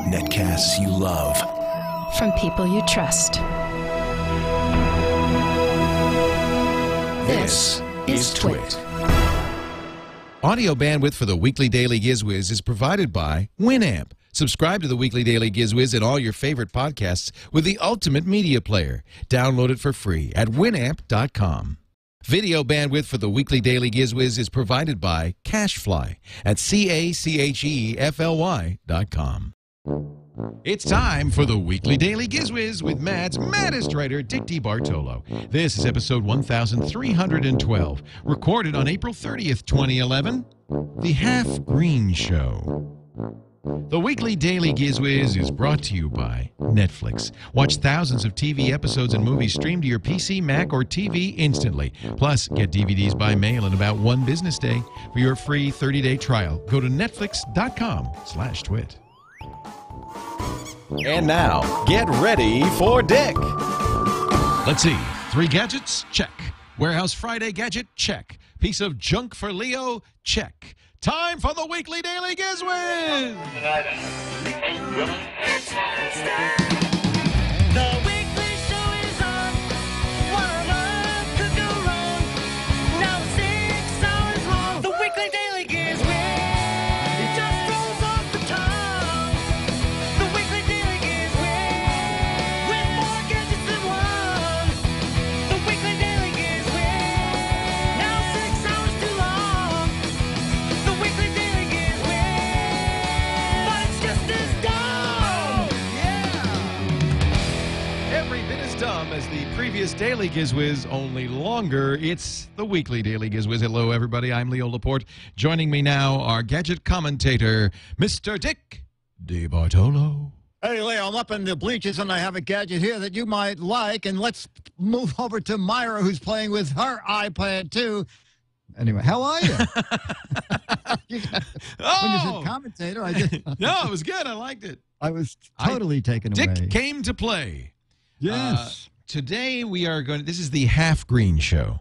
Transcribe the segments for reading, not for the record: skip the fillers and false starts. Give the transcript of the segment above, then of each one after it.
Netcasts you love. From people you trust. This is TWiT. Audio bandwidth for the weekly Daily GizWiz is provided by Winamp. Subscribe to the weekly Daily GizWiz and all your favorite podcasts with the ultimate media player. Download it for free at winamp.com. Video bandwidth for the weekly Daily GizWiz is provided by CacheFly at CacheFly.com. It's time for the weekly Daily GizWiz with Mad's maddest writer, Dick DeBartolo. This is episode 1312, recorded on April 30th, 2011, The Half Green Show. The weekly Daily GizWiz is brought to you by Netflix. Watch thousands of TV episodes and movies streamed to your PC, Mac, or TV instantly. Plus, get DVDs by mail in about one business day. For your free 30-day trial, go to netflix.com/twit. And now, get ready for Dick. Let's see. 3 gadgets? Check. Warehouse Friday gadget? Check. Piece of junk for Leo? Check. Time for the weekly Daily GizWiz! The weekly show is on. What on earth could go wrong? Now it's 6 hours long. The weekly Daily GizWiz. It just rolls off the tongue. The weekly Daily GizWiz. With more gadgets than one. The weekly Daily GizWiz. Now 6 hours too long. The weekly Daily GizWiz. But it's just as dumb. Every bit as dumb as the previous Daily GizWiz, only longer. It's the weekly Daily GizWiz. Hello, everybody. I'm Leo Laporte. Joining me now, our gadget commentator, Mr. Dick DeBartolo. Hey, Leo, I'm up in the bleachers and I have a gadget here that you might like. And let's move over to Myra, who's playing with her iPad, too. Anyway, how are you? When you said commentator, I did. No, it was good. I liked it. I was totally taken away. Dick came to play. Yes. Today we are going to, this is the half green show.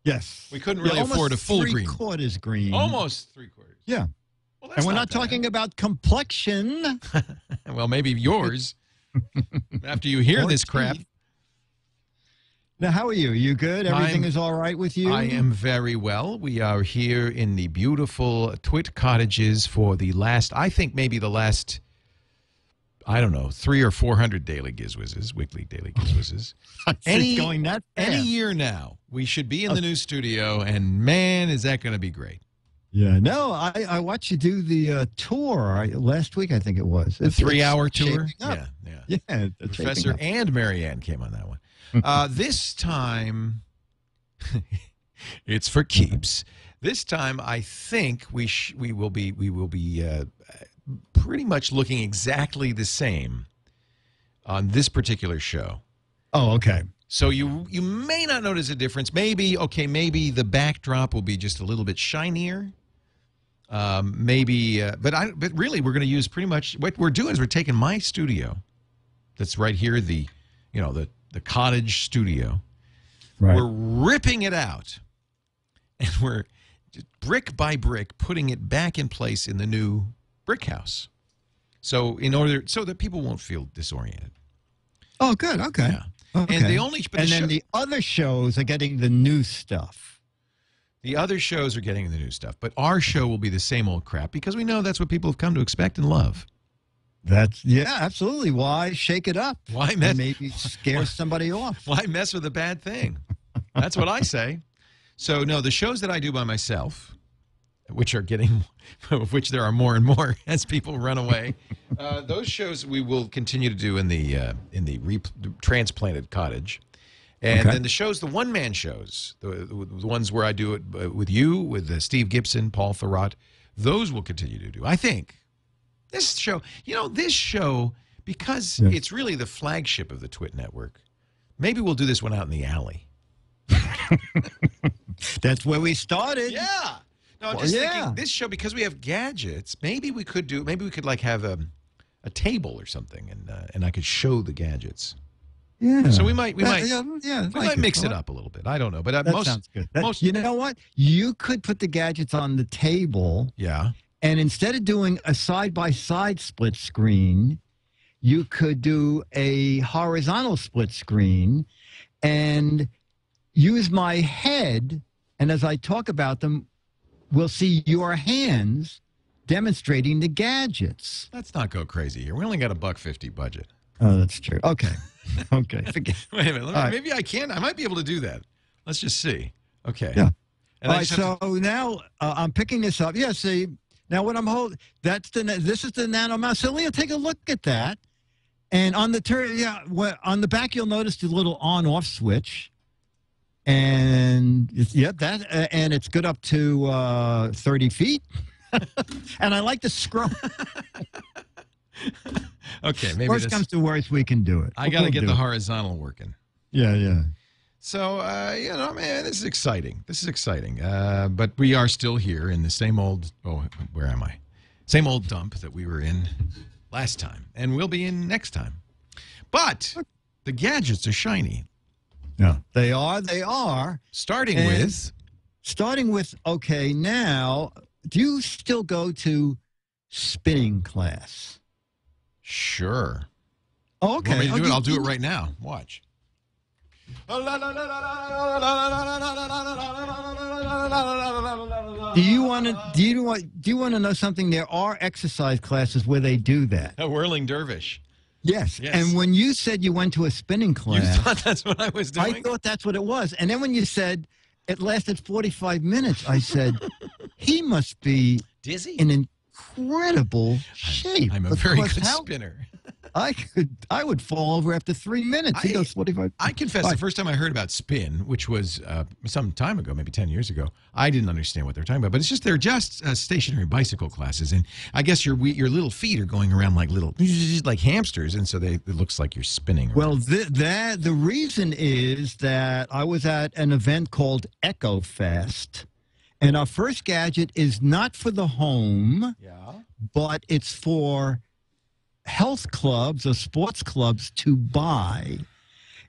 Yes. We couldn't really afford a full green. Three-quarters green. Almost 3/4. Yeah. Well, And we're not talking about complexion. Well, maybe yours. After you hear Or this crap. teeth. Now, how are you? You good? Everything is all right with you? I am very well. We are here in the beautiful TWiT cottages for the last, I think maybe the last, I don't know, 300 or 400 Daily GizWizzes, weekly Daily GizWizzes. It's going that fast. Any year now, we should be in the new studio, and man, is that going to be great. Yeah, no, I watched you do the tour last week, I think it was. The 3-hour tour? Yeah. Yeah. Professor and Marianne came on that one. This time, it's for keeps. This time, I think we will be pretty much looking exactly the same on this particular show. Oh, okay. So you may not notice a difference. Maybe the backdrop will be just a little bit shinier. But really we're going to use pretty much what we're doing is we're taking my studio that's right here, the cottage studio. Right. We're ripping it out, and we're just brick by brick putting it back in place in the new brick house. So that people won't feel disoriented. Oh, good. Okay. Yeah. Okay. And the other shows are getting the new stuff. The other shows are getting the new stuff, but our show will be the same old crap because we know that's what people have come to expect and love. Absolutely. Why shake it up? Why mess? Maybe scare somebody off. Why mess with a bad thing? That's what I say. So no, the shows that I do by myself, which there are more and more as people run away, those shows we will continue to do in the transplanted cottage. And then the one-man shows, the ones where I do it with you, with Steve Gibson, Paul Thurrott, those will continue to do. I think this show, because it's really the flagship of the TWiT network, maybe we'll do this one out in the alley. That's where we started. Yeah. No, I'm just thinking this show, because we have gadgets, maybe we could like have a table or something, and I could show the gadgets. Yeah. So we might mix it up a little bit. I don't know, but that sounds good. You know what? You could put the gadgets on the table. Yeah. And instead of doing a side-by-side split screen, you could do a horizontal split screen and use my head. And as I talk about them, we'll see your hands demonstrating the gadgets. Let's not go crazy here. We only got $150 budget. Oh, that's true. Okay. Okay. Forget. Wait a minute. Right. Maybe I can. I might be able to do that. Let's just see. Okay. Yeah. And All I right. just have So now I'm picking this up. Yeah. See, now what I'm holding, this is the Nano Mouse. So Leo, take a look at that. And on the on the back, you'll notice the little on-off switch. And and it's good up to 30 feet. And I like to scroll. Okay, maybe Worst comes to worst, we can do it. I got to We'll get do the it. horizontal working. Yeah, yeah. So, man, this is exciting. This is exciting. But we are still here in the same old, where am I? Same old dump that we were in last time. And we'll be in next time. But the gadgets are shiny. Yeah, they are. They are. Starting with, okay, now, do you still go to spinning class? Sure. Oh, okay. Want me to do it? I'll do it right now. Watch. Do you want to know something? There are exercise classes where they do that. A whirling dervish. Yes. Yes. And when you said you went to a spinning You class, thought that's what I was doing? I thought that's what it was. And then when you said it lasted 45 minutes, I said, he must be Dizzy? in incredible shape. I'm a very because good how- spinner. I would fall over after 3 minutes. He goes 45. I confess, the first time I heard about spin, which was some time ago, maybe 10 years ago, I didn't understand what they're talking about. But it's just they're just stationary bicycle classes, and I guess your little feet are going around like like hamsters, and so it looks like you're spinning. Well, the reason is that I was at an event called Echo Fest, and our first gadget is not for the home, but it's for health clubs or sports clubs to buy.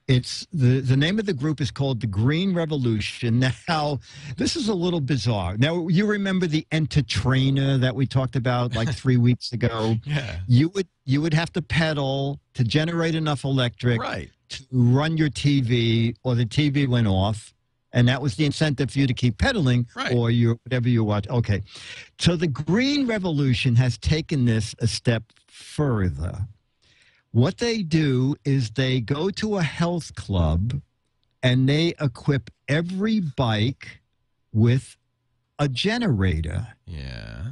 It's the name of the group is called the Green Revolution. Now, this is a little bizarre. Now, you remember the Enter Trainer that we talked about like 3 weeks ago? Yeah. You would have to pedal to generate enough electric to run your TV, or the TV went off. And that was the incentive for you to keep pedaling or whatever you watch. Okay. So the Green Revolution has taken this a step further. What they do is they go to a health club and they equip every bike with a generator. Yeah.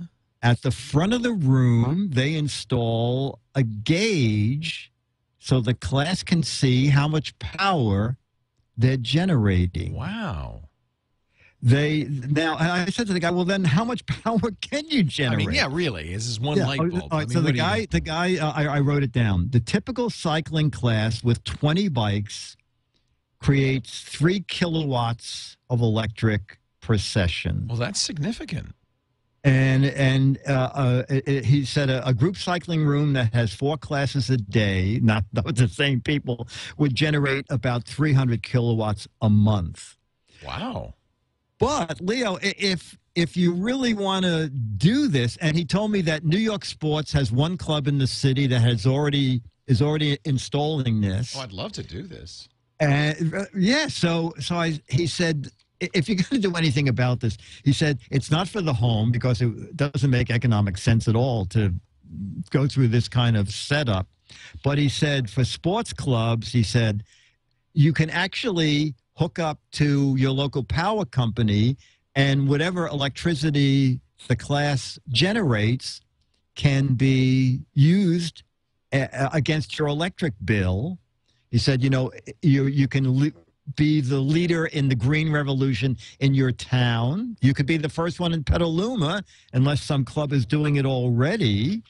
At the front of the room, they install a gauge so the class can see how much power they're generating. Wow. Now, I said to the guy, well, then how much power can you generate? I mean, yeah, really. This is one light bulb. All right, so the guy, I wrote it down. The typical cycling class with 20 bikes creates 3 kilowatts of electric per session. Well, that's significant. And he said a group cycling room that has 4 classes a day, not the same people, would generate about 300 kilowatts a month. Wow. But Leo, if you really want to do this, and he told me that New York Sports has one club in the city that is already installing this. Oh, I'd love to do this. Yeah, so he said, if you're going to do anything about this, he said, it's not for the home because it doesn't make economic sense at all to go through this kind of setup. But he said for sports clubs, he said, you can actually hook up to your local power company, and whatever electricity the class generates can be used against your electric bill. He said, you can be the leader in the Green Revolution in your town. You could be the first one in Petaluma, unless some club is doing it already.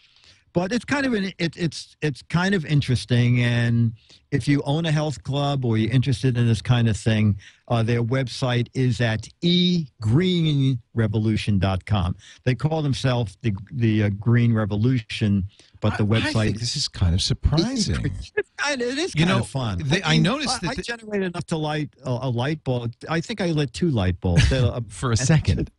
But it's kind of it's kind of interesting. And if you own a health club or you're interested in this kind of thing, their website is at egreenrevolution.com. They call themselves the Green Revolution, but the I website. think this is kind of surprising. It is kind of fun. I noticed that I generated enough to light a light bulb. I think I lit 2 light bulbs for a second.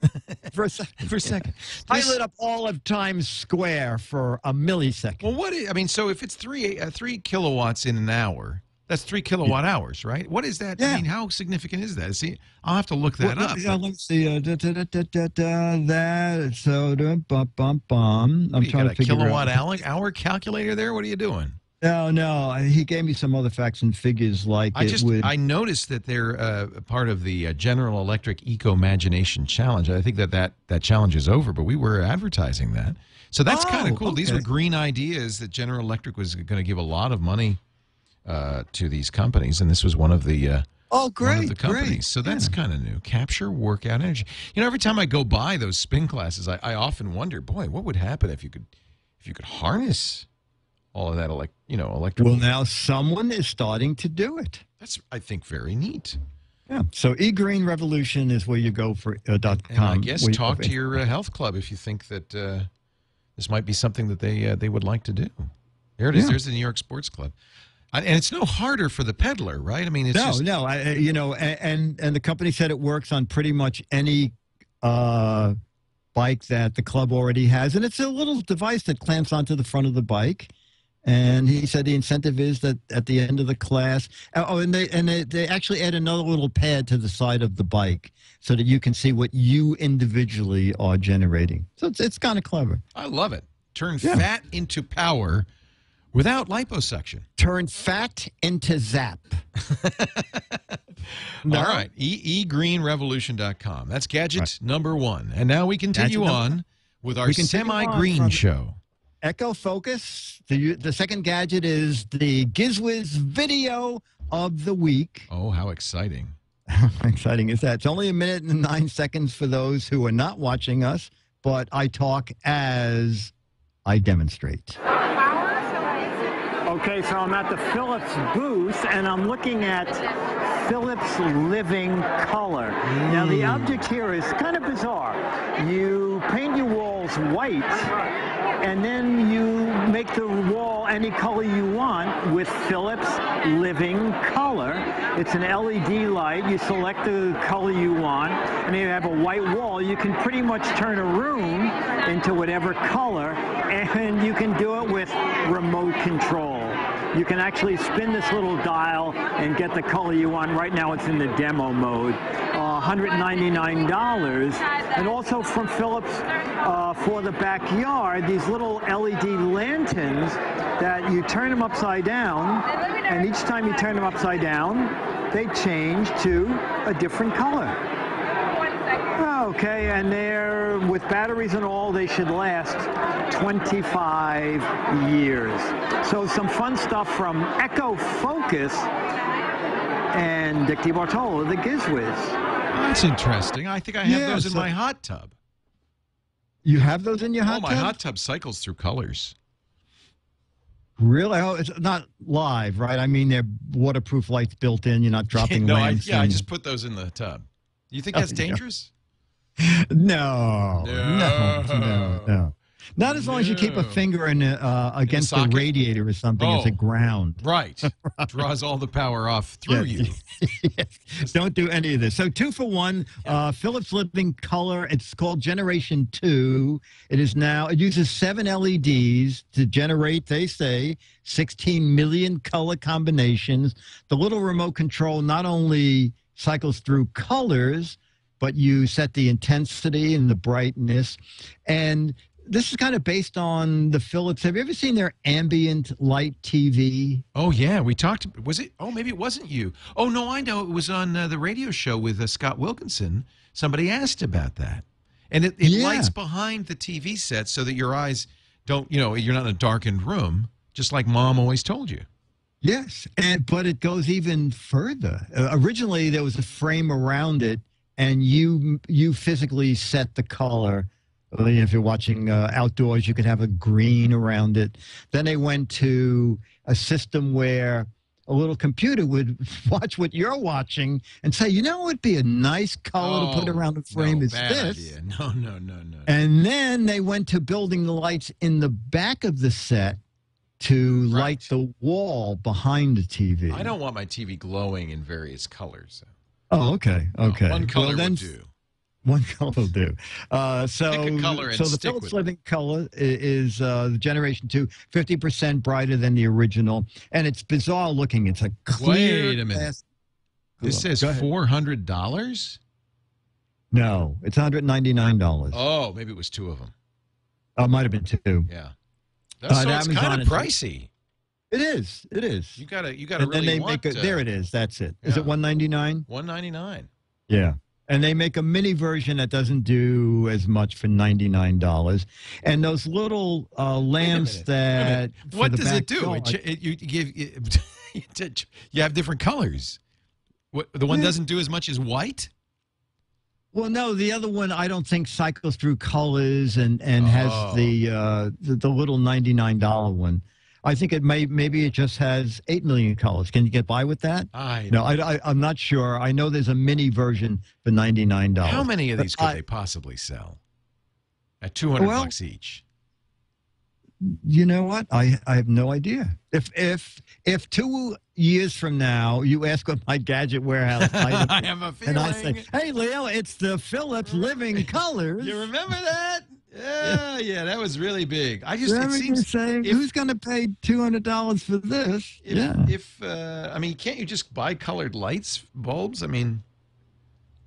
For a second. For a second. I lit up all of Times Square for a millisecond. Well, so if it's 3 kilowatts in an hour, that's 3 kilowatt hours, right? What is that? Yeah. I mean, how significant is that? See, I'll have to look that up. Let's see. That. So, I'm trying to figure kilowatt out. hour calculator there? What are you doing? No. He gave me some other facts and figures like I noticed that they're part of the General Electric Eco-Imagination Challenge. I think that challenge is over, but we were advertising that. So that's kind of cool. Okay. These were green ideas that General Electric was going to give a lot of money to these companies, and this was one of the one of the companies. Great. So that's kind of new. Capture workout energy. Every time I go by those spin classes, I often wonder, boy, what would happen if you could harness all of that electrical. Well, now someone is starting to do it. That's, I think, very neat. Yeah. So eGreenRevolution is where you go for .com. And I guess talk to your health club if you think that this might be something that they would like to do. There it is. There's the New York Sports Club. And it's no harder for the peddler, right? I mean, it's and the company said it works on pretty much any bike that the club already has, and it's a little device that clamps onto the front of the bike. And he said the incentive is that at the end of the class, and they actually add another little pad to the side of the bike so that you can see what you individually are generating. So it's kind of clever. I love it. Turn fat into power. Without liposuction. Turn fat into zap. No? All right. eGreenRevolution.com. That's gadget number 1. And now we continue on with our semi-green show. Echo Focus. The second gadget is the GizWiz video of the week. Oh, how exciting. How exciting is that? It's only 1 minute and 9 seconds for those who are not watching us, but I talk as I demonstrate. Okay, so I'm at the Philips booth, and I'm looking at Philips Living Color. Now, the object here is kind of bizarre. You paint your walls white, and then you make the wall any color you want with Philips Living Color. It's an LED light. You select the color you want, and you have a white wall. You can pretty much turn a room into whatever color, and you can do it with remote control. You can actually spin this little dial and get the color you want. Right now it's in the demo mode. $199. And also from Philips for the backyard, these little LED lanterns that you turn them upside down, and each time you turn them upside down, they change to a different color. Okay, and they're, with batteries and all, they should last 25 years. So some fun stuff from Echo Focus and Dick DeBartolo, the GizWiz. That's interesting. I think I have those in my hot tub. You have those in your hot tub? My hot tub cycles through colors. Really? Oh, it's not live, right? I mean, they're waterproof lights built in. You're not dropping lamps. I just put those in the tub. You think that's dangerous? No. Not as long as you keep a finger against the radiator or something as a ground. Right. Draws all the power off through you. Yes. Don't do any of this. So 2 for 1, Philips Living Color. It's called Generation 2. It uses 7 LEDs to generate, they say, 16 million color combinations. The little remote control not only cycles through colors, but you set the intensity and the brightness. And this is kind of based on the Philips. Have you ever seen their ambient light TV? Oh, yeah. We talked. Was it? Oh, maybe it wasn't you. Oh, no, I know. It was on the radio show with Scott Wilkinson. Somebody asked about that. And it lights behind the TV set so that your eyes don't, you're not in a darkened room, just like Mom always told you. Yes, but it goes even further. Originally, there was a frame around it, and you physically set the color. If you're watching outdoors, you could have a green around it. Then they went to a system where a little computer would watch what you're watching and say, you know what would be a nice color to put around the frame is bad this. idea. No. And then they went to building the lights in the back of the set to light the wall behind the TV. I don't want my TV glowing in various colors. Oh, okay. Okay. One color would do. One color will do. Pick a color and the stick Philips with Living color is the Generation 2, 50% brighter than the original. And it's bizarre looking. It's a clear. Wait a minute. glass- This says Go ahead. $400? No, it's $199. Oh, maybe it was two of them. Oh, it might have been two. Yeah. That's so it's Amazon kind of is- pricey. It is. It is. You gotta And really then they want, make there it is. That's it. Is yeah. it $199? $199. Yeah. And they make a mini version that doesn't do as much for $99. And those little lamps that for What the does it do? backyard- You give you have different colors. What the one doesn't do as much as white? Well, no, the other one I don't think cycles through colors and has the little $99 one. I think it maybe it just has 8 million colors. Can you get by with that? I'm not sure. I know there's a mini version for $99. How many of these could they possibly sell at $200 each? You know what? I have no idea. If 2 years from now you ask what my gadget warehouse item I have a feeling. and I say, "Hey, Leo, it's the Philips Living Colors." You remember that? Yeah, that was really big. I just Remember it seems saying, who's going to pay $200 for this? I mean, can't you just buy colored lights, bulbs? I mean,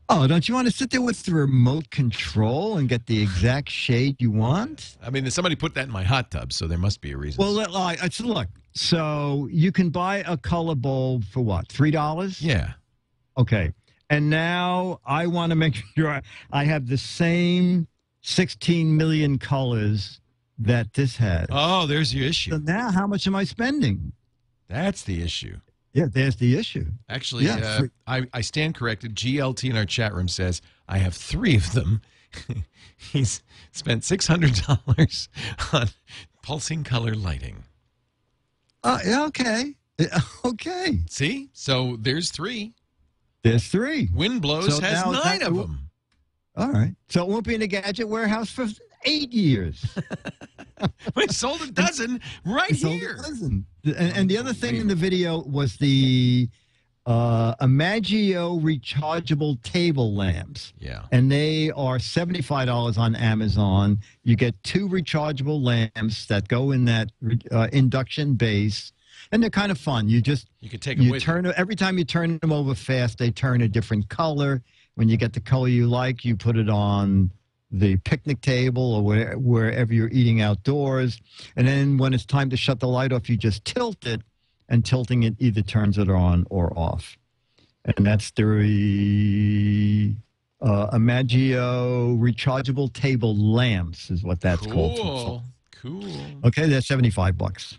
oh, don't you want to sit there with the remote control and get the exact shade you want? I mean, somebody put that in my hot tub, so there must be a reason. Well, look. So you can buy a color bulb for what? $3? Yeah. Okay. And now I want to make sure I have the same 16 million colors that this has. Oh, there's your So issue. now how much am I spending? That's the issue. Yeah, there's the issue. Actually, Yeah, I stand corrected. GLT in our chat room says I have 3 of them. He's spent $600 on pulsing color lighting. Yeah, okay. Okay. See? So there's 3. There's 3. Wind Blows So has now 9 of them. All right. So it won't be in a gadget warehouse for 8 years. We sold a dozen right Sold a here. dozen. And the other thing in the video was the Imagio rechargeable table lamps. Yeah. And they are $75 on Amazon. You get 2 rechargeable lamps that go in that induction base. And they're kind of fun. You can take them with you. Every time you turn them over fast, they turn a different color. When you get the color you like, you put it on the picnic table or wherever you're eating outdoors. And then when it's time to shut the light off, you just tilt it, and tilting it either turns it on or off. And that's the Imagio rechargeable table lamps is what that's called. Cool. Okay, that's $75.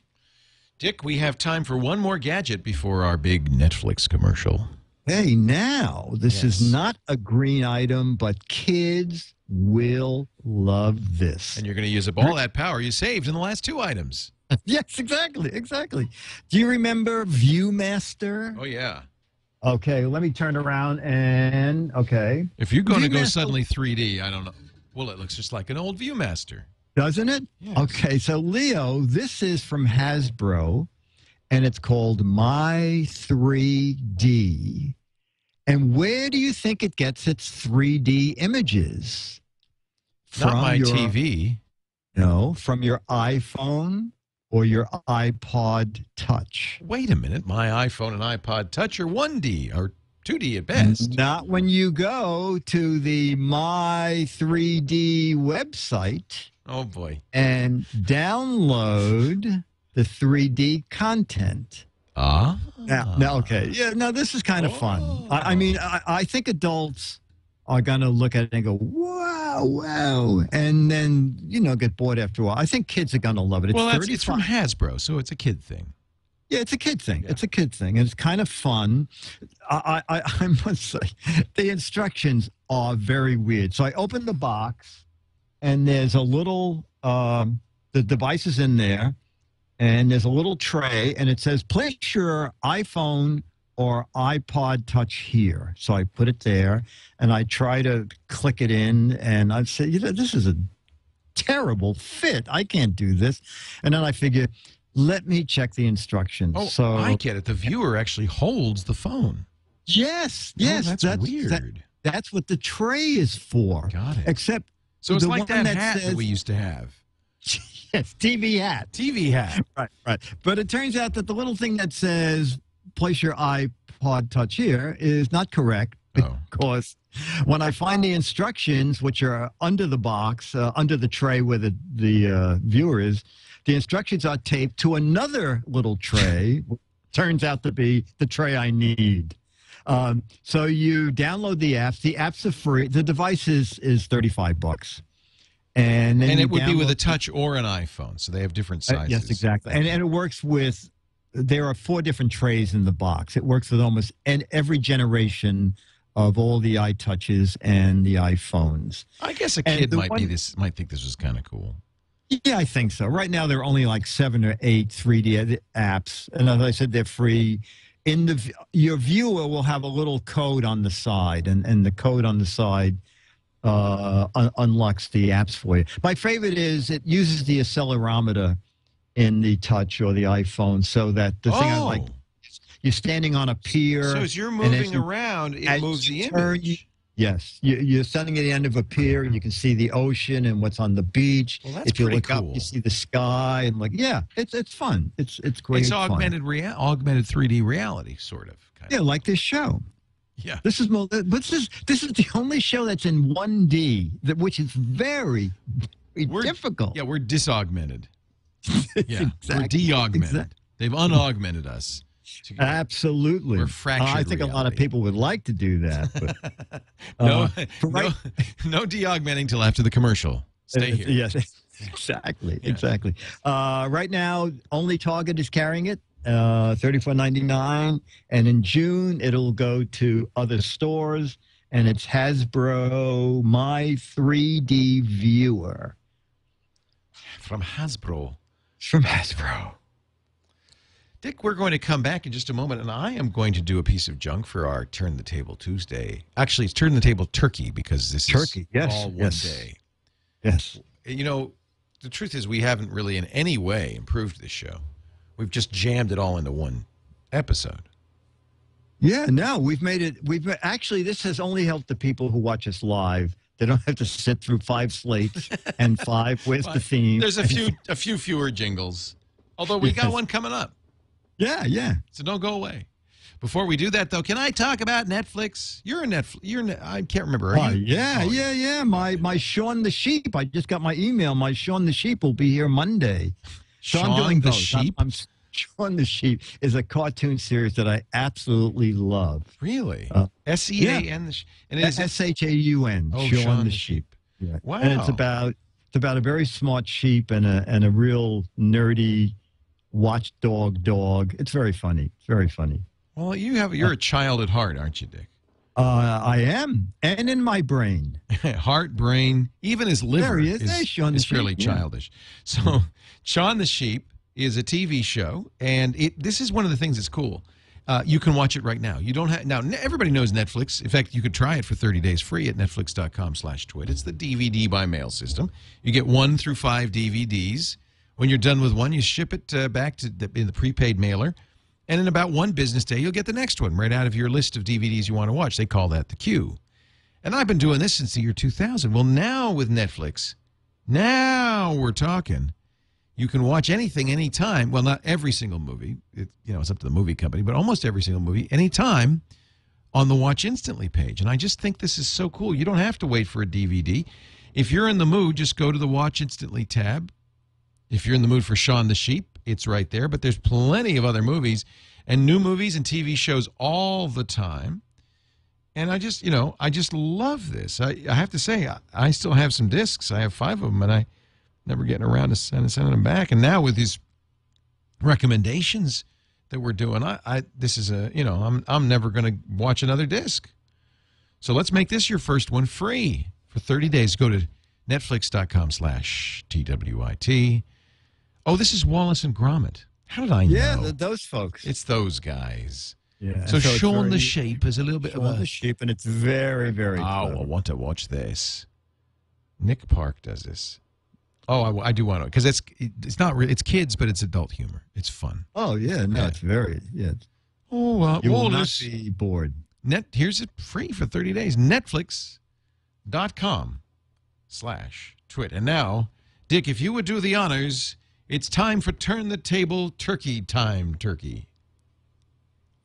Dick, we have time for one more gadget before our big Netflix commercial. Hey, now, this is not a green item, but kids will love this. And you're going to use up all that power you saved in the last 2 items. Yes, exactly. Do you remember ViewMaster? Oh, yeah. Okay, let me turn around and, okay. If you're going to go ViewMaster- suddenly 3D, I don't know. Well, it looks just like an old ViewMaster. Doesn't it? Yes. Okay, so Leo, this is from Hasbro, and it's called My 3D. And where do you think it gets its 3D images? Not my TV. No, from your iPhone or your iPod Touch. Wait a minute. My iPhone and iPod Touch are 1D or 2D at best. Not when you go to the My 3D website. Oh, boy. And download the 3D content. Now, okay. Yeah, no, this is kind of fun. I mean, I think adults are going to look at it and go, wow, and then, get bored after a while. I think kids are going to love it. It's from Hasbro, so it's a kid thing. Yeah, it's a kid thing. Yeah. It's a kid thing. And it's kind of fun. I must say, the instructions are very weird. So I opened the box, and there's a little, the device is in there, and there's a little tray, and it says, place your iPhone or iPod Touch here. So I put it there, and I try to click it in, and I say, this is a terrible fit. I can't do this. And then I figure, let me check the instructions. Oh, so I get it. The viewer actually holds the phone. Yes, Oh, that's weird. That's what the tray is for. Got it. Except So it's the like one that hat says, that we used to have. yes, TV hat. TV hat. Right. But it turns out that the little thing that says place your iPod Touch here is not correct because when I find the instructions, which are under the box, under the tray where the viewer is, the instructions are taped to another little tray. Turns out to be the tray I need. So you download the apps. The apps are free. The device is $35. And it would be with a touch or an iPhone, so they have different sizes. Yes, exactly. And it works with, there are 4 different trays in the box. It works with almost every generation of all the iTouches and the iPhones. I guess a kid might think this was kind of cool. Yeah, I think so. Right now, there are only like 7 or 8 3D apps. And as I said, they're free. Your viewer will have a little code on the side, and the code on the side unlocks the apps for you. My favorite is it uses the accelerometer in the Touch or the iPhone, so that the thing I like, you're standing on a pier. So as you're moving around, it moves the image. Yes, you're standing at the end of a pier, and you can see the ocean and what's on the beach. Well, that's if you look cool. up, you see the sky, and it's fun. It's great. It's augmented 3D reality, sort of. Yeah, like this show. Yeah, this is the only show that's in 1D, which is very difficult. Yeah, we're disaugmented. Yeah, exactly. We're de-augmented. Exactly. They've unaugmented us. Absolutely. We're fractured I think reality. a lot of people would like to do that. But, no de-augmenting till after the commercial. Stay here. Yes, exactly. Yeah. Exactly. Right now, only Target is carrying it, $34.99. And in June, it'll go to other stores. And it's Hasbro My 3D Viewer. From Hasbro. From Hasbro. Dick, we're going to come back in just a moment, and I am going to do a piece of junk for our Turn the Table Tuesday. Actually, it's Turn the Table Turkey, because this is all one day. Yes. You know, the truth is we haven't really in any way improved this show. We've just jammed it all into one episode. Yeah, no, actually, this has only helped the people who watch us live. They don't have to sit through 5 slates and 5. Where's the theme? There's a few fewer jingles, although we got one coming up. Yeah. So don't go away. Before we do that, though, can I talk about Netflix? You're a Netflix. I can't remember. Are you? Yeah. My Shaun the Sheep. I just got my email. My Shaun the Sheep will be here Monday. So I'm doing the both. Sheep. Shaun the Sheep is a cartoon series that I absolutely love. Really? S-E-A-N. And it is S-H-A-U-N. Oh, Shaun the Sheep. Yeah. Wow. And it's about a very smart sheep and a real nerdy watchdog dog. It's very funny. It's very funny. Well, you're a child at heart, aren't you, Dick? I am, and in my brain. Heart, brain, even his liver is fairly childish. So, Shaun the Sheep is a TV show, and this is one of the things that's cool. You can watch it right now. You don't have now. Everybody knows Netflix. In fact, you could try it for 30 days free at netflix.com/twit. It's the DVD by mail system. You get 1 through 5 DVDs. When you're done with one, you ship it back in the prepaid mailer. And in about 1 business day, you'll get the next one right out of your list of DVDs you want to watch. They call that the queue. And I've been doing this since the year 2000. Well, now with Netflix, now we're talking. You can watch anything, anytime. Well, not every single movie. It's up to the movie company, but almost every single movie, anytime on the Watch Instantly page. And I just think this is so cool. You don't have to wait for a DVD. If you're in the mood, just go to the Watch Instantly tab. If you're in the mood for Shaun the Sheep, it's right there. But there's plenty of other movies and new movies and TV shows all the time. And I just love this. I have to say, I still have some discs. I have 5 of them, and I never getting around to sending them back. And now with these recommendations that we're doing, I'm never going to watch another disc. So let's make this your first one free for 30 days. Go to netflix.com/TWIT. Oh, this is Wallace and Gromit. How did I know? Yeah, those folks. It's those guys. Yeah. So it's Shaun the very- Sheep is a little bit of Shaun a... the Sheep, and it's very, very Oh, clever. I want to watch this. Nick Park does this. Oh, I do want to, because it's not really, it's kids, but it's adult humor. It's fun. Oh, yeah. No, Yeah. it's very, yeah. Oh, You will not Wallace. be bored. Here's it free for 30 days. Netflix.com/twit. And now, Dick, if you would do the honors, it's time for Turn the Table Turkey Time, Turkey.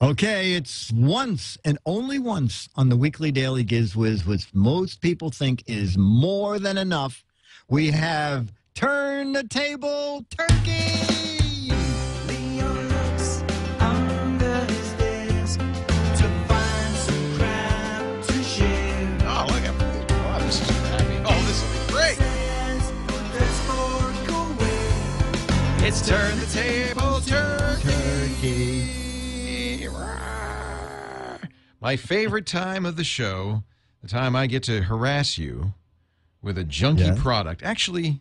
Okay, it's once and only once on the weekly daily GizWiz, which most people think is more than enough. We have Turn the Table Turkey. Leo looks under his desk to find some crap to share. Oh, look at this. Oh, this is crappy. Oh, this will be great. Says, let's fork away. It's Turn the Table Turkey. My favorite time of the show, the time I get to harass you with a junky Yeah. product. Actually,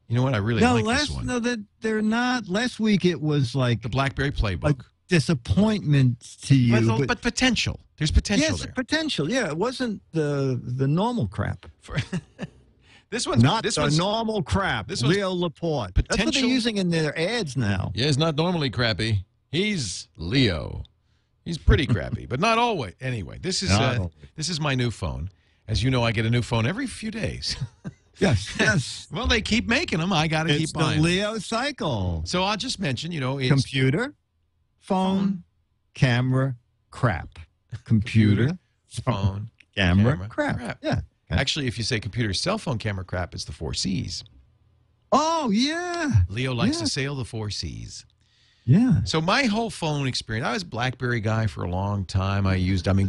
you know what? I really like this one. No, that they're not. Last week it was like The BlackBerry a Playbook. disappointment to you. But potential. There's potential yes, there. potential. Yeah, it wasn't the normal crap. This one's Not this the one's, normal crap. this one's Leo Laporte. That's what they're potential- using in their ads now. Yeah, it's not normally crappy. He's Leo. He's pretty crappy, but not always. Anyway, this is Not always. this is my new phone. As you know, I get a new phone every few days. Yes, yes. Well, they keep making them. I got to It's keep the buying them. Leo cycle. So I'll just mention, it's Computer, phone, camera, crap. Computer, phone, camera, crap. Yeah. Okay. Actually, if you say computer, cell phone, camera, crap, it's the 4 C's. Oh, yeah. Leo likes Yeah. to sail the 4 C's. Yeah. So my whole phone experience, I was a BlackBerry guy for a long time.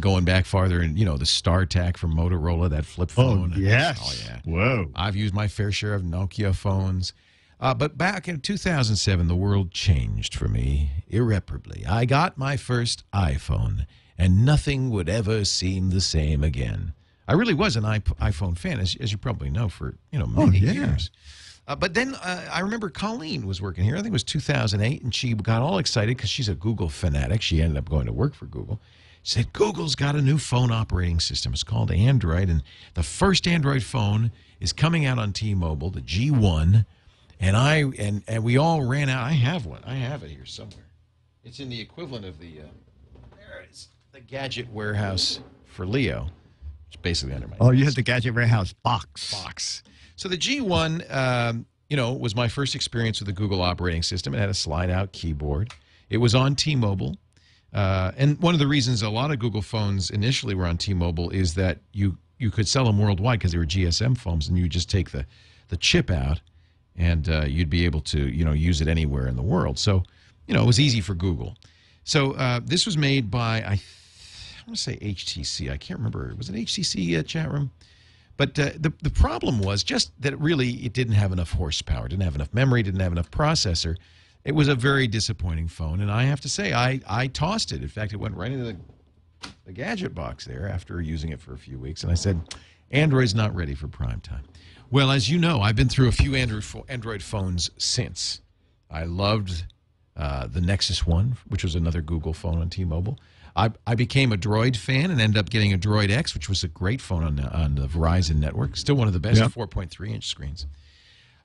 Going back farther, and the StarTAC from Motorola, that flip phone. yes. Oh, yeah. Whoa. I've used my fair share of Nokia phones. But back in 2007, the world changed for me irreparably. I got my first iPhone, and nothing would ever seem the same again. I really was an iPhone fan, as you probably know, for many yeah. years. But then I remember Colleen was working here. I think it was 2008, and she got all excited because she's a Google fanatic. She ended up going to work for Google. She said, Google's got a new phone operating system. It's called Android, and the first Android phone is coming out on T-Mobile, the G1. And we all ran out. I have one. I have it here somewhere. It's in the equivalent of there it is, the Gadget Warehouse for Leo. It's basically under my Oh, you desk. had the Gadget Warehouse box. So the G1, was my first experience with the Google operating system. It had a slide-out keyboard. It was on T-Mobile. And one of the reasons a lot of Google phones initially were on T-Mobile is that you could sell them worldwide because they were GSM phones, and you just take the chip out, and you'd be able to, use it anywhere in the world. So, it was easy for Google. So this was made by, I want to say HTC. I can't remember. Was it HTC chat room? But the problem was just that it didn't have enough horsepower, didn't have enough memory, didn't have enough processor. It was a very disappointing phone, and I have to say, I tossed it. In fact, it went right into the gadget box there after using it for a few weeks, and I said, Android's not ready for prime time. Well, as you know, I've been through a few Android phones since. I loved the Nexus One, which was another Google phone on T-Mobile. I became a Droid fan and ended up getting a Droid X, which was a great phone on the Verizon network. Still one of the best 4.3-inch screens.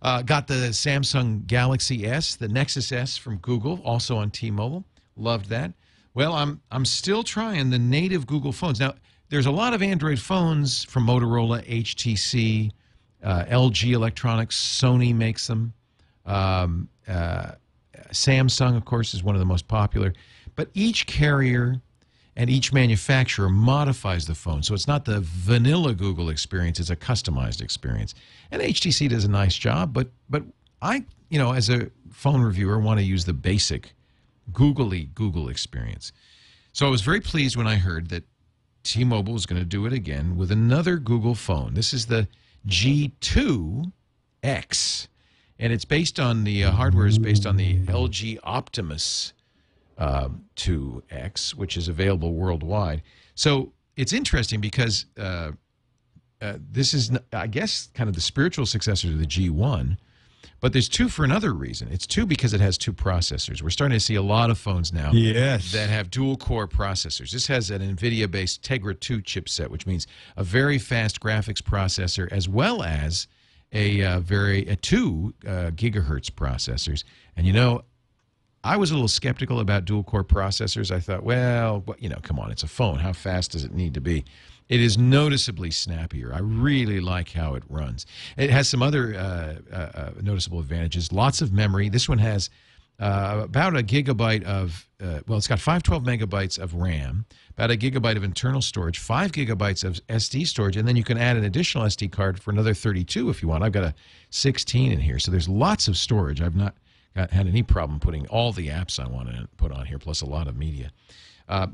Got the Samsung Galaxy S, the Nexus S from Google, also on T-Mobile. Loved that. Well, I'm still trying the native Google phones. Now, there's a lot of Android phones from Motorola, HTC, LG Electronics, Sony makes them. Samsung, of course, is one of the most popular. But each carrier and each manufacturer modifies the phone. So it's not the vanilla Google experience, it's a customized experience. And HTC does a nice job, but I, as a phone reviewer, want to use the basic googly Google experience. So I was very pleased when I heard that T-Mobile is going to do it again with another Google phone. This is the G2X. And it's based on the hardware is based on the LG Optimus 2X, which is available worldwide. So it's interesting because this is, I guess, kind of the spiritual successor to the G1. But there's 2 for another reason. It's 2 because it has 2 processors. We're starting to see a lot of phones now that have dual-core processors. This has an NVIDIA-based Tegra 2 chipset, which means a very fast graphics processor as well as a 2 gigahertz processors. And you know, I was a little skeptical about dual-core processors. I thought, well, you know, come on, it's a phone. How fast does it need to be? It is noticeably snappier. I really like how it runs. It has some other noticeable advantages. Lots of memory. This one has about a gigabyte of, well, it's got 512 megabytes of RAM, about a gigabyte of internal storage, 5 gigabytes of SD storage, and then you can add an additional SD card for another 32 if you want. I've got a 16 in here, so there's lots of storage. I've not had any problem putting all the apps I want to put on here, plus a lot of media.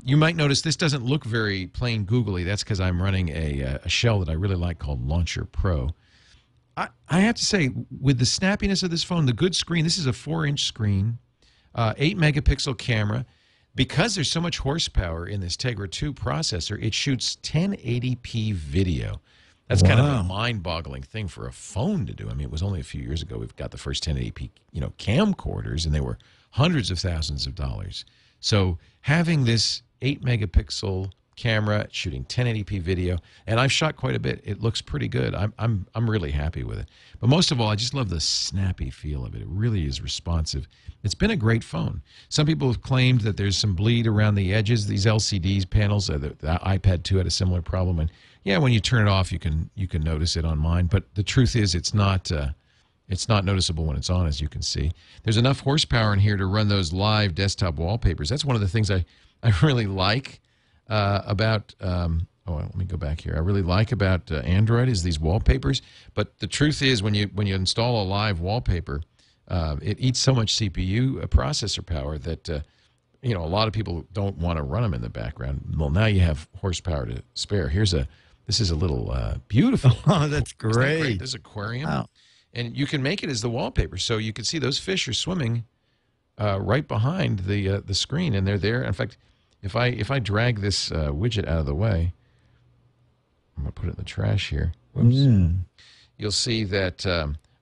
You might notice this doesn't look very plain googly. That's because I'm running a shell that I really like called Launcher Pro. I have to say, with the snappiness of this phone, the good screen, this is a 4-inch screen, 8-megapixel camera. Because there's so much horsepower in this Tegra 2 processor, it shoots 1080p video. That's kind of a mind-boggling thing for a phone to do. I mean, it was only a few years ago we've got the first 1080p, camcorders, and they were hundreds of thousands of dollars. So having this 8-megapixel camera shooting 1080p video, and I've shot quite a bit. It looks pretty good. I'm really happy with it. But most of all, I just love the snappy feel of it. It really is responsive. It's been a great phone. Some people have claimed that there's some bleed around the edges. These LCD panels, the iPad 2 had a similar problem, and yeah, when you turn it off, you can notice it on mine. But the truth is, it's not noticeable when it's on, as you can see. There's enough horsepower in here to run those live desktop wallpapers. That's one of the things I really like about. Let me go back here. I really like about Android is these wallpapers. But the truth is, when you install a live wallpaper, it eats so much CPU processor power that a lot of people don't want to run them in the background. Well, now you have horsepower to spare. This is a little beautiful. Oh, that's great. This aquarium. Wow. And you can make it as the wallpaper, so you can see those fish are swimming right behind the screen, and they're there. In fact, if I drag this widget out of the way, I'm going to put it in the trash here. Whoops. You'll see that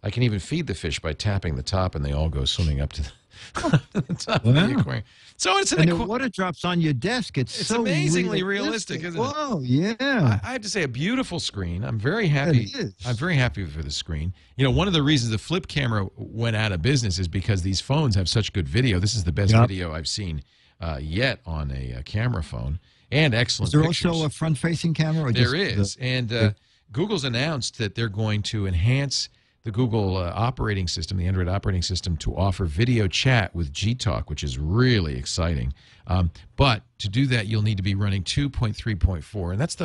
I can even feed the fish by tapping the top, and they all go swimming up to the top of the aquarium. So it's the water drops on your desk. It's so amazingly realistic, isn't it? Whoa, yeah. I have to say, a beautiful screen. I'm very happy. I'm very happy for the screen. One of the reasons the flip camera went out of business is because these phones have such good video. This is the best video I've seen yet on a camera phone, and excellent pictures. Is there also a front-facing camera? Or there is, and Google's announced that they're going to enhance the Google operating system, the Android operating system, to offer video chat with Gtalk, which is really exciting. But to do that, you'll need to be running 2.3.4, and that's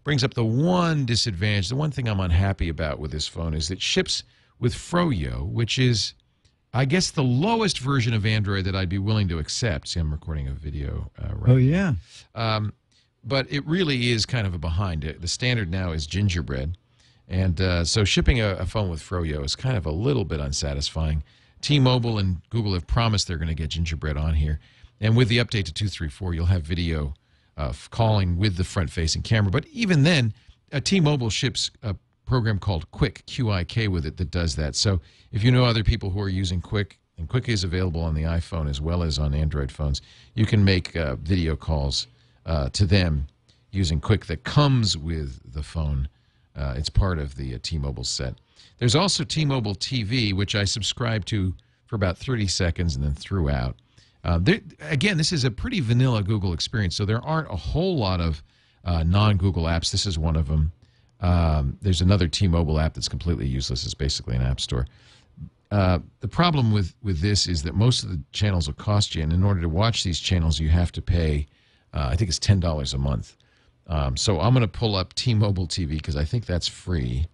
brings up the one disadvantage. The one thing I'm unhappy about with this phone is it ships with Froyo, which is, I guess, the lowest version of Android that I'd be willing to accept. See, I'm recording a video right now. Oh, yeah. But it really is kind of a behind. The standard now is Gingerbread. And so shipping a phone with Froyo is kind of a little bit unsatisfying. T-Mobile and Google have promised they're going to get Gingerbread on here. And with the update to 2.3.4, you'll have video calling with the front-facing camera. But even then, T-Mobile ships a program called Quick, Q-I-K, with it that does that. So if you know other people who are using Quick, and Quick is available on the iPhone as well as on Android phones, you can make video calls to them using Quick that comes with the phone. It's part of the T-Mobile set. There's also T-Mobile TV, which I subscribe to for about 30 seconds and then threw out. Again, this is a pretty vanilla Google experience, so there aren't a whole lot of non-Google apps. This is one of them. There's another T-Mobile app that's completely useless. It's basically an app store. The problem with this is that most of the channels will cost you, and in order to watch these channels, you have to pay, I think it's $10 a month. So I'm going to pull up T-Mobile TV because I think that's free.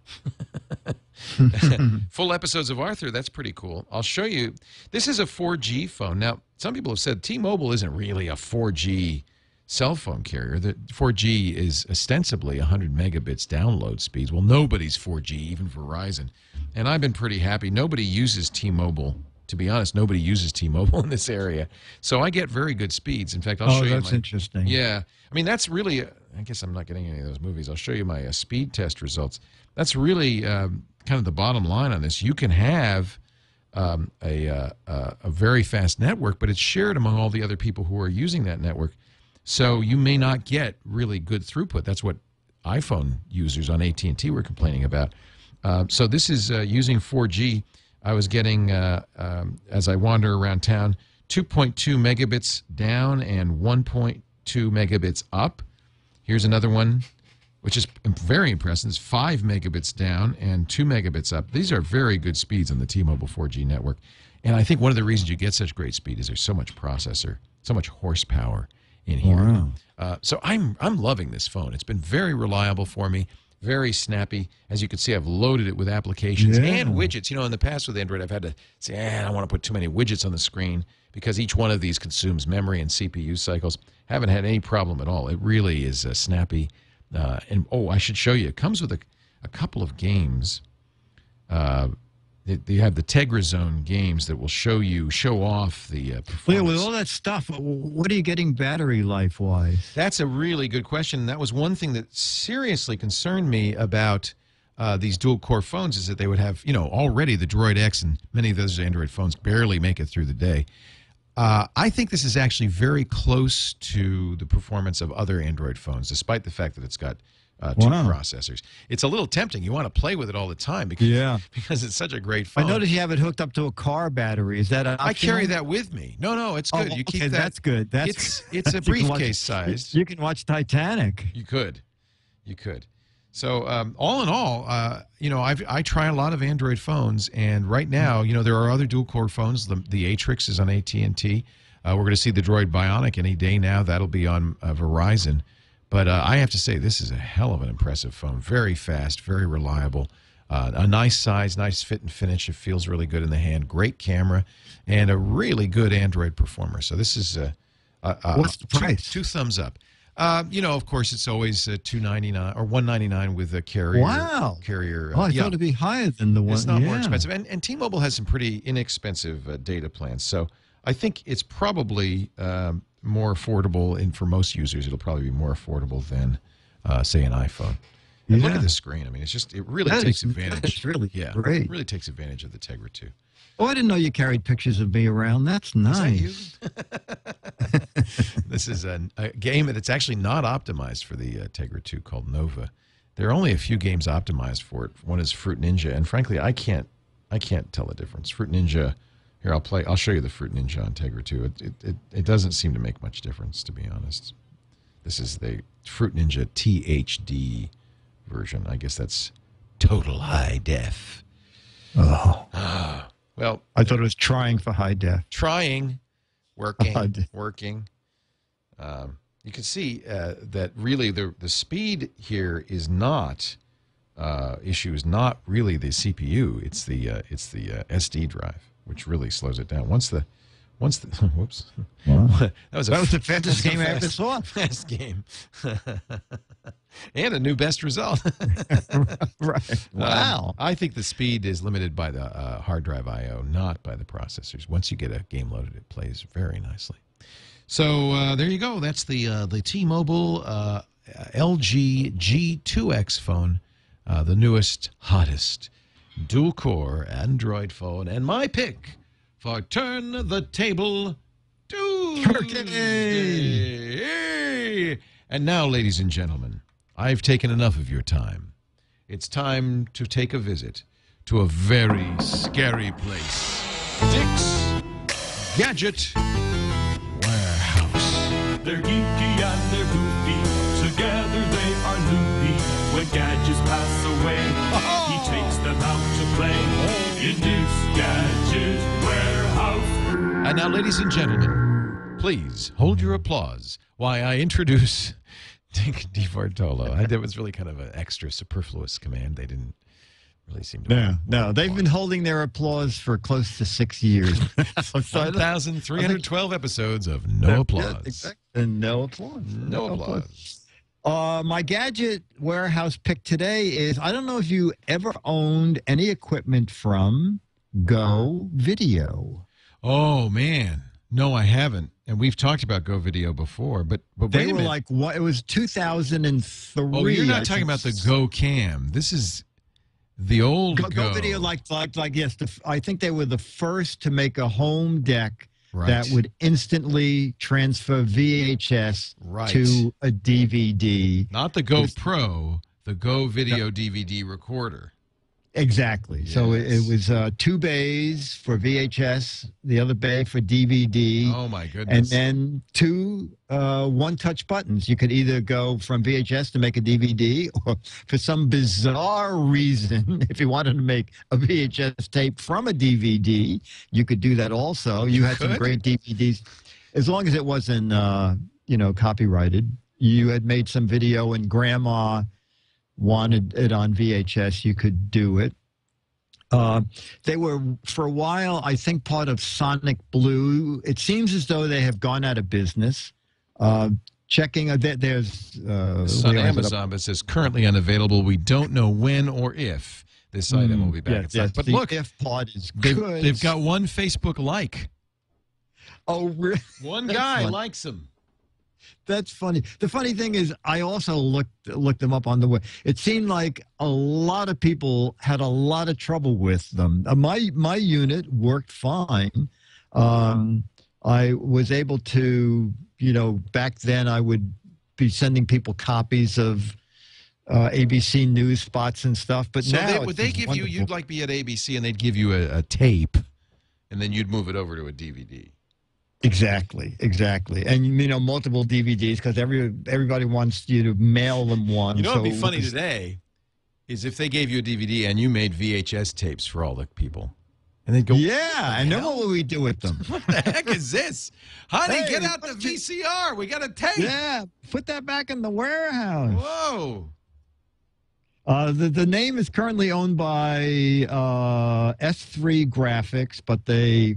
Full episodes of Arthur, that's pretty cool. I'll show you. This is a 4G phone. Now, some people have said T-Mobile isn't really a 4G cell phone carrier. The 4G is ostensibly 100 megabits download speeds. Well, nobody's 4G, even Verizon. And I've been pretty happy. Nobody uses T-Mobile. To be honest, nobody uses T-Mobile in this area. So I get very good speeds. In fact, I'll show you. Oh, that's interesting. Yeah. I mean, that's really, I guess I'm not getting any of those movies. I'll show you my speed test results. That's really kind of the bottom line on this. You can have a very fast network, but it's shared among all the other people who are using that network. So you may not get really good throughput. That's what iPhone users on AT&T were complaining about. So this is using 4G. I was getting, as I wander around town, 2.2 megabits down and 1.2 megabits up. Here's another one, which is very impressive. It's 5 megabits down and 2 megabits up. These are very good speeds on the T-Mobile 4G network. And I think one of the reasons you get such great speed is there's so much processor, so much horsepower in here. Wow. So I'm loving this phone. It's been very reliable for me, very snappy. As you can see, I've loaded it with applications and widgets. You know, in the past with Android, I've had to say, I don't want to put too many widgets on the screen because each one of these consumes memory and CPU cycles. Haven't had any problem at all. It really is snappy. And I should show you. It comes with a couple of games. They have the Tegra Zone games that will show off the performance. Yeah, with all that stuff, what are you getting battery life-wise? That's a really good question. That was one thing that seriously concerned me about these dual-core phones is that they would have, already the Droid X and many of those Android phones barely make it through the day. I think this is actually very close to the performance of other Android phones, despite the fact that it's got two processors. It's a little tempting. You want to play with it all the time because it's such a great phone. I noticed you have it hooked up to a car battery. Is that I carry that with me. No, it's good. You keep that. That's good. It's a briefcase sized. You can watch Titanic. You could. So all in all, I try a lot of Android phones, and right now, there are other dual-core phones. The Atrix is on AT&T. We're going to see the Droid Bionic any day now. That'll be on Verizon. But I have to say, this is a hell of an impressive phone. Very fast, very reliable. A nice size, nice fit and finish. It feels really good in the hand. Great camera, and a really good Android performer. So this is what's the price? Two thumbs up. Of course, it's always $299 or $199 with a carrier. Wow. Carrier. I thought it'd be higher than the one. It's not more expensive. And T-Mobile has some pretty inexpensive data plans. So I think it's probably more affordable, and for most users, it'll probably be more affordable than, say, an iPhone. And look at the screen. I mean, it really takes advantage. It's really great. It really takes advantage of the Tegra 2. Oh, I didn't know you carried pictures of me around. That's nice. Is that you? This is a game that's actually not optimized for the Tegra 2 called Nova. There are only a few games optimized for it. One is Fruit Ninja, and frankly, I can't tell the difference. Fruit Ninja. Here, I'll show you the Fruit Ninja on Tegra 2. It doesn't seem to make much difference, to be honest. This is the Fruit Ninja THD version. I guess that's total high def. Oh. Well, I thought it was trying for high def. Working. You can see that really the speed here is not is not really the CPU. It's the SD drive, which really slows it down. Once the whoops, wow. that was the fastest game I ever saw. Fast game, and a new best result. Right. Wow. I think the speed is limited by the hard drive I/O, not by the processors. Once you get a game loaded, it plays very nicely. So there you go. That's the T-Mobile LG G2X phone, the newest, hottest dual-core Android phone, and my pick for Turn the Table Tuesday. And now, ladies and gentlemen, I've taken enough of your time. It's time to take a visit to a very scary place. Dick's Gadget Warehouse. They're geeky and they're goofy. Together they are loopy. When gadgets pass away, he takes them out to play in Dick's Gadget Warehouse. And now, ladies and gentlemen, please hold your applause while I introduce Dick DeBartolo. That was really kind of an extra superfluous command. They didn't really seem to. No. They've been holding their applause for close to 6 years. 1,312 episodes of no applause. Yeah, exactly. And no applause. No applause. My Gadget Warehouse pick today is, I don't know if you ever owned any equipment from Go Video. Oh, man. No, I haven't. And we've talked about Go Video before, but they were like, what? It was 2003. Oh, you're not talking about the Go Cam. This is The old Go Video, like yes, I think they were the first to make a home deck that would instantly transfer VHS to a DVD. Not the Go Pro, the Go Video DVD recorder. Exactly. Yes. So it was 2 bays for VHS, the other bay for DVD. Oh, my goodness. And then 2 one-touch buttons. You could either go from VHS to make a DVD, or for some bizarre reason, if you wanted to make a VHS tape from a DVD, you could do that also. You had some great DVDs. As long as it wasn't, copyrighted. You had made some video and Grandma wanted it on VHS, you could do it. They were, for a while, I think, part of Sonic Blue. It seems as though they have gone out of business. Checking, there's... It's on Amazon, but it says currently unavailable. We don't know when or if this item will be back in stock. But look, if part is good. They've got 1 Facebook like. Oh, really? One guy likes them. That's funny. The funny thing is, I also looked them up on the web. It seemed like a lot of people had a lot of trouble with them. My unit worked fine. I was able to, back then I would be sending people copies of ABC News spots and stuff. But so now would they give you? You'd like be at ABC, and they'd give you a tape, and then you'd move it over to a DVD. Exactly. And, multiple DVDs, because everybody wants you to mail them one. You know what would be funny today is if they gave you a DVD and you made VHS tapes for all the people. And they'd go, yeah, and then what would we do with them? What the heck is this? Honey, get out the VCR. We got a tape. Yeah, put that back in the warehouse. Whoa. The name is currently owned by S3 Graphics, but they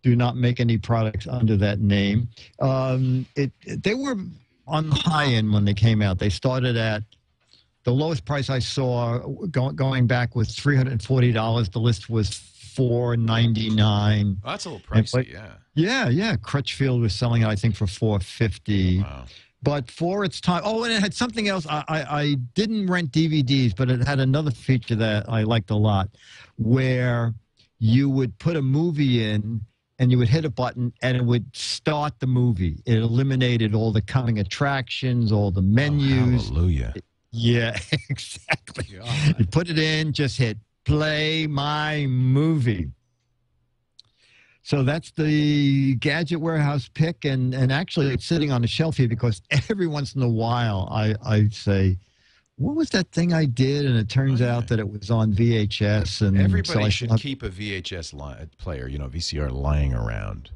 do not make any products under that name. They were on the high end when they came out. They started at the lowest price I saw going back was $340. The list was $499. Oh, that's a little pricey, Yeah. Crutchfield was selling it, I think, for $450. Wow. But for its time, and it had something else. I didn't rent DVDs, but it had another feature that I liked a lot, where you would put a movie in and you would hit a button and it would start the movie. It eliminated all the coming attractions, all the menus. Oh, hallelujah. Yeah, exactly. God. You put it in, just hit play my movie. So that's the Gadget Warehouse pick, and actually it's sitting on the shelf here because every once in a while I say, what was that thing I did? And it turns out that it was on VHS. And everybody should keep a VHS player, VCR lying around.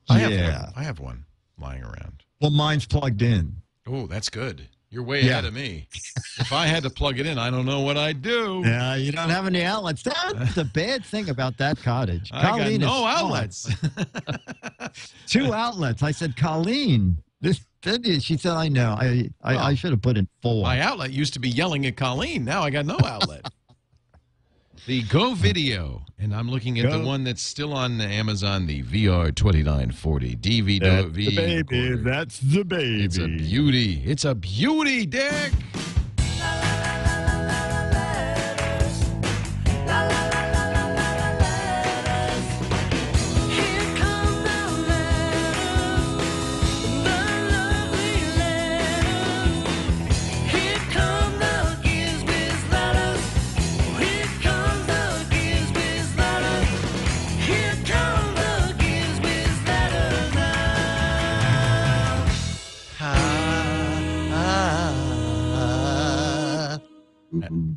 I have one lying around. Well, mine's plugged in. Oh, that's good. You're way ahead of me. If I had to plug it in, I don't know what I'd do. Yeah, you don't have any outlets. That's the bad thing about that cottage. I got no outlets. 2 outlets. I said, Colleen. She said, I know. I should have put in 4. My outlet used to be yelling at Colleen. Now I got no outlet. The Go Video, and I'm looking at the one that's still on Amazon, the VR 2940 DVD. That's the baby. Recorder. That's the baby. It's a beauty. It's a beauty, Dick.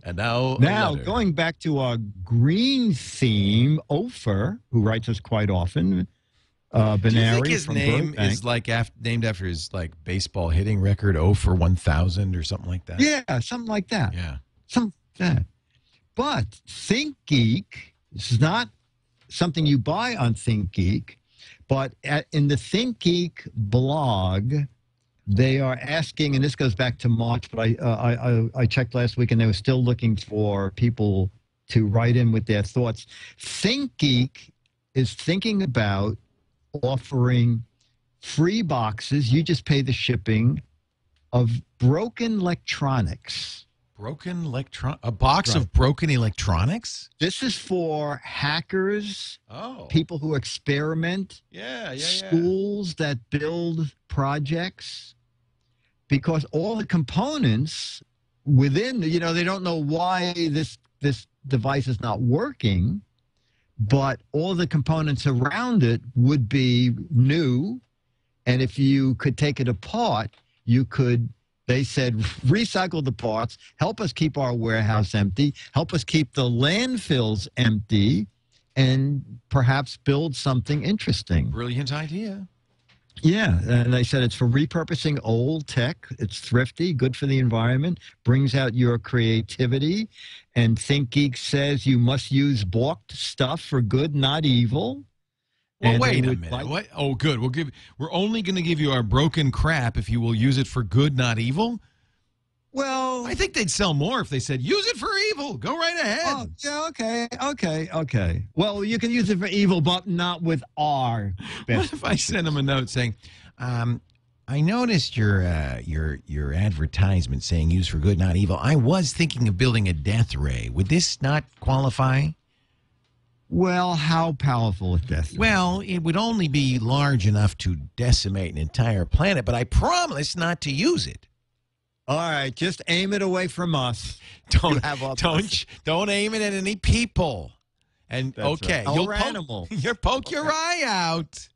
And now going back to our green theme, Ofer, who writes us quite often, Benari. Do you think his name is named after his baseball hitting record, 0 for 1,000 or something like that? Yeah, something like that. Yeah, something like that. But ThinkGeek, this is not something you buy on ThinkGeek, but in the ThinkGeek blog, they are asking, and this goes back to March, but I checked last week, and they were still looking for people to write in with their thoughts. ThinkGeek is thinking about offering free boxes. You just pay the shipping of broken electronics. A box of broken electronics? This is for hackers, Oh. people who experiment, schools that build projects, because all the components within, they don't know why this device is not working, but all the components around it would be new. And if you could take it apart, you could, they said, recycle the parts, help us keep our warehouse empty, help us keep the landfills empty, and perhaps build something interesting. Brilliant idea. Yeah, and they said it's for repurposing old tech. It's thrifty, good for the environment, brings out your creativity. And ThinkGeek says you must use balked stuff for good, not evil. Well, And wait they a would minute. like- What? Oh, good. We're only going to give you our broken crap if you will use it for good, not evil. Well, I think they'd sell more if they said, use it for evil. Go right ahead. oh, yeah, okay. Well, you can use it for evil, but not with our What best. if I send them a note saying, I noticed your advertisement saying use for good, not evil. I was thinking of building a death ray. Would this not qualify? Well, how powerful is death? Well, it would only be large enough to decimate an entire planet, but I promise not to use it. All right, just aim it away from us. Don't have our don't aim it at any people. And That's okay, right. you'll Or animals. You'll poke your eye out,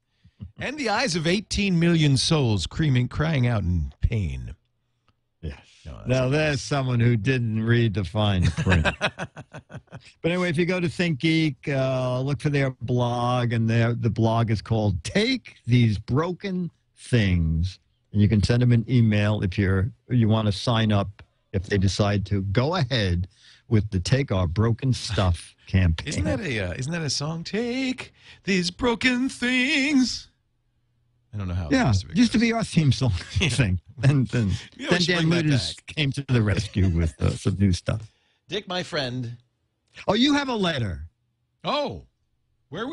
and the eyes of 18 million souls crying out in pain. Yes. No, Now, there's someone who didn't read the fine print. But anyway, if you go to ThinkGeek, look for their blog, and the blog is called Take These Broken Things. And you can send them an email if you want to sign up, if they decide to go ahead with the Take Our Broken Stuff campaign. Isn't that a song? Take these broken things. I don't know how. Yeah, the rest of it used to goes. be our theme song thing. And then Yeah, we should Dan bring that Lueders back. came to the rescue with some new stuff. Dick, my friend. Oh, you have a letter. Oh, where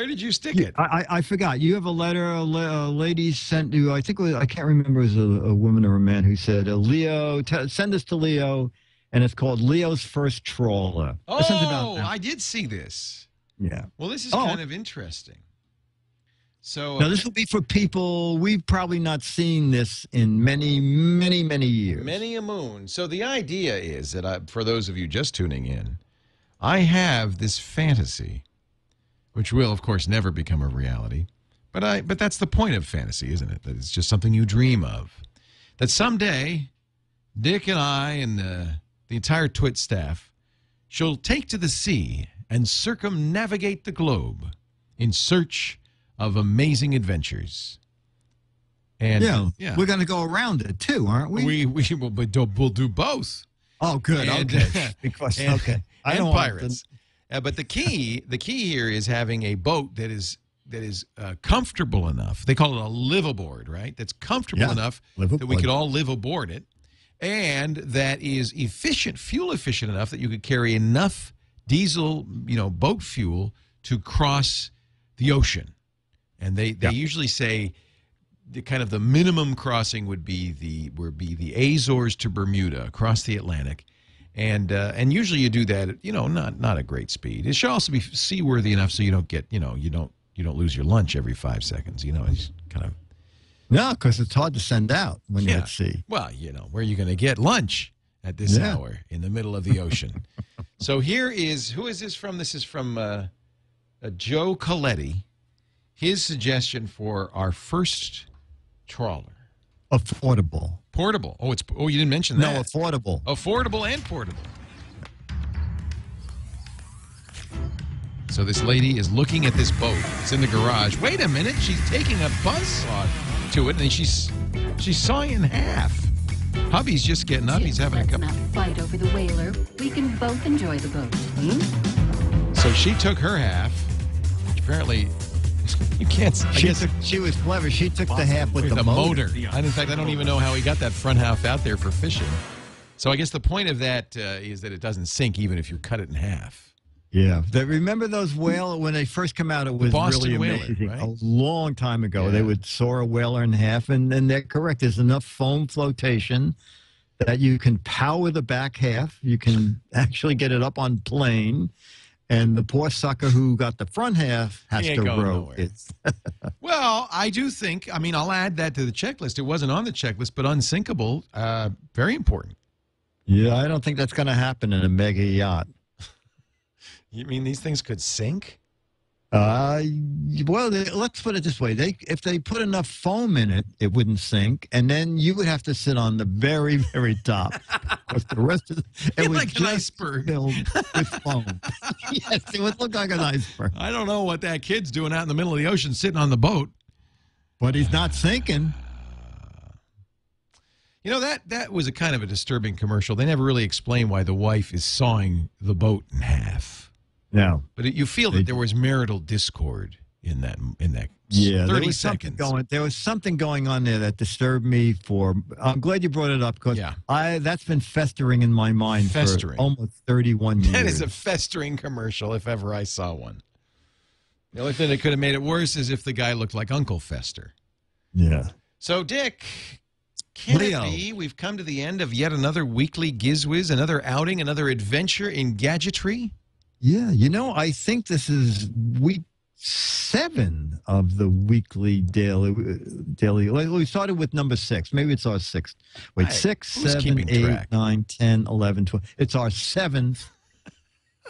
did you stick it? I forgot. You have a letter a lady sent you. I think I can't remember if it was a woman or a man who said, Leo, send this to Leo, and it's called Leo's First Trawler. I sent it Oh, out. I did see this. Yeah. Well, this is Oh. kind of interesting. So Now, this will be for people, we've probably not seen this in many, many, many years. many a moon. So the idea is that for those of you just tuning in, I have this fantasy, which will, of course, never become a reality. But that's the point of fantasy, isn't it? That it's just something you dream of. That someday, Dick and I and the entire TWiT staff shall take to the sea and circumnavigate the globe in search of amazing adventures. And Yeah. We're going to go around it, too, aren't we? we'll do both. Oh, good. And, Okay. Because, okay. I and don't want pirates. But the key here is having a boat that is comfortable enough. They call it a liveaboard, right? That's comfortable Yeah, enough that we liveaboard. could all live aboard it, and that is fuel efficient enough that you could carry enough diesel, boat fuel to cross the ocean. And they usually say the minimum crossing would be the Azores to Bermuda across the Atlantic. And usually you do that at, not a great speed. It should also be seaworthy enough so you don't get, you don't lose your lunch every 5 seconds. It's kind of. No, because it's hard to send out when you're at sea. Well, where are you going to get lunch at this hour in the middle of the ocean? So who is this from? This is from Joe Coletti. His suggestion for our first trawler. Affordable. Portable. Oh, you didn't mention that. No, affordable. Affordable and portable. So this lady is looking at this boat. It's in the garage. Wait a minute. She's taking a buzzsaw to it, and she's sawing in half. Hubby's just getting up. He's having a Let's cup. not fight over the whaler. We can both enjoy the boat. So she took her half, which apparently you can't. She was clever. She took the half with the motor. And in fact, I don't even know how he got that front half out there for fishing. So I guess the point of that is that it doesn't sink even if you cut it in half. Yeah. Remember those whale when they first come out? It was Boston really whaler, amazing. right? A long time ago, Yeah. they would saw a whaler in half, and they're correct. There's enough foam flotation that you can power the back half. You can actually get it up on plane. And the poor sucker who got the front half has He to ain't going row nowhere. it. Well, I do think, I mean, I'll add that to the checklist. It wasn't on the checklist, but unsinkable, very important. Yeah, I don't think that's going to happen in a mega yacht. You mean these things could sink? Well, let's put it this way. If they put enough foam in it, it wouldn't sink. And then you would have to sit on the very, very top. Because the rest of it was like an just iceberg. filled with foam. Yes, it would look like an iceberg. I don't know what that kid's doing out in the middle of the ocean sitting on the boat. But he's not sinking. You know, that was a kind of a disturbing commercial. They never really explained why the wife is sawing the boat in half. No. But you feel that there was marital discord in that Yeah, 30 there was seconds. There was something going on there that disturbed me I'm glad you brought it up because that's been festering in my mind for almost 31 years. That is a festering commercial if ever I saw one. The only thing that could have made it worse is if the guy looked like Uncle Fester. Yeah. So, Dick, can Leo. it be we've come to the end of yet another weekly GizWiz, another outing, another adventure in gadgetry? Yeah, you know, I think this is week 7 of the weekly daily. We started with number 6. Maybe it's our 6th. Wait, 6, Who's 7, keeping 8, track? 9, 10, 11, 12. It's our 7th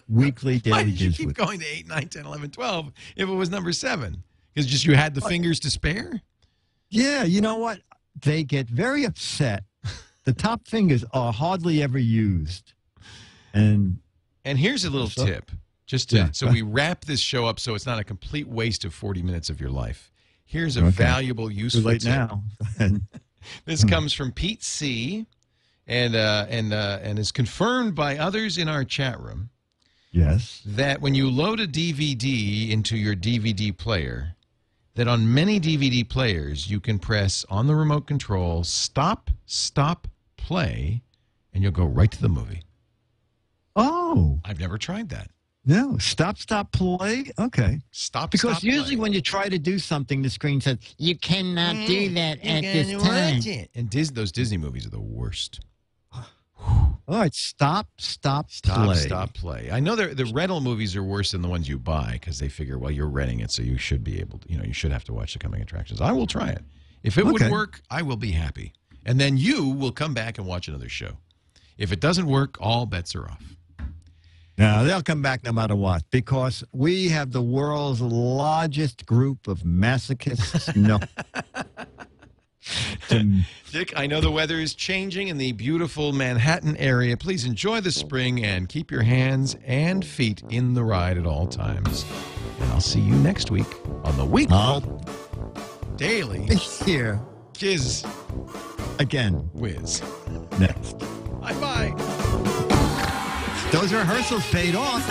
weekly daily. Why did you GizWiz. keep going to 8, 9, 10, 11, 12 if it was number 7? Because just you had the fingers to spare? Yeah, you know what? They get very upset. The top fingers are hardly ever used. And here's a little tip, just to, so we wrap this show up so it's not a complete waste of 40 minutes of your life. Here's a valuable, useful too late tip. now. This comes from Pete C. and is confirmed by others in our chat room. Yes. That when you load a DVD into your DVD player, that on many DVD players you can press on the remote control stop, play, and you'll go right to the movie. Oh. I've never tried that. No. Stop, play? Okay. Because usually play. when you try to do something, the screen says, you cannot do that at this time. And those Disney movies are the worst. All right. Stop, play. Stop, play. I know the rental movies are worse than the ones you buy because they figure, well, you're renting it, so you should be able to, you should have to watch the coming attractions. I will try it. If it would work, I will be happy. And then you will come back and watch another show. If it doesn't work, all bets are off. Now, they'll come back no matter what because we have the world's largest group of masochists. No. Dick, I know the weather is changing in the beautiful Manhattan area. Please enjoy the spring and keep your hands and feet in the ride at all times. And I'll see you next week on the weekly daily Here. Giz Again. Whiz. Next. Bye-bye. Those rehearsals paid off.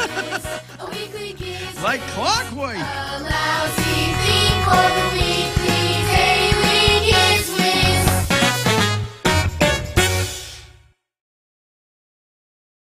A weekly giz, Like clockwork. a lousy theme for the week.